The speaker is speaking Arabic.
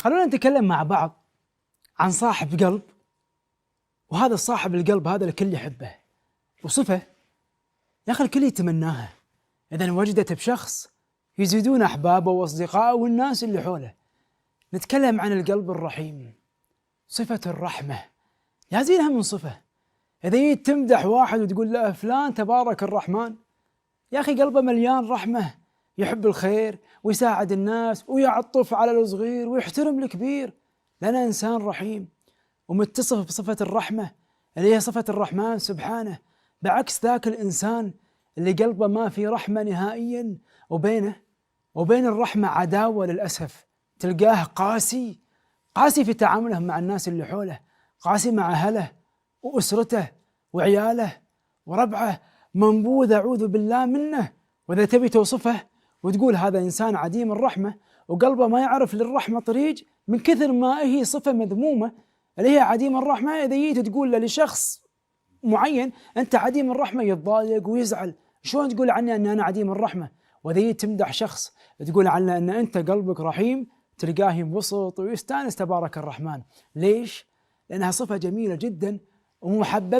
خلونا نتكلم مع بعض عن صاحب قلب، وهذا الصاحب القلب هذا الكل يحبه، وصفة يا أخي الكل يتمناها إذا وجدت بشخص يزيدون أحبابه وأصدقائه والناس اللي حوله. نتكلم عن القلب الرحيم، صفة الرحمة، يا زينها من صفة. إذا جيت تمدح واحد وتقول له فلان تبارك الرحمن، يا أخي قلبه مليان رحمة، يحب الخير ويساعد الناس ويعطف على الصغير ويحترم الكبير، لأنه إنسان رحيم ومتصف بصفة الرحمة اللي هي صفة الرحمن سبحانه، بعكس ذاك الإنسان اللي قلبه ما في رحمة نهائيا، وبين الرحمة عداوة للأسف. تلقاه قاسي في تعامله مع الناس اللي حوله، قاسي مع أهله وأسرته وعياله وربعه، منبوذ أعوذ بالله منه. وإذا تبي توصفه وتقول هذا إنسان عديم الرحمة وقلبه ما يعرف للرحمة طريق، من كثر ما هي صفة مذمومة اللي هي عديم الرحمة، إذا جيت تقول لشخص معين أنت عديم الرحمة يتضايق ويزعل. شلون تقول عني أن أنا عديم الرحمة؟ وإذا جيت تمدح شخص تقول عنه أن أنت قلبك رحيم، تلقاه ينبسط ويستانس تبارك الرحمن. ليش؟ لأنها صفة جميلة جدا ومحببة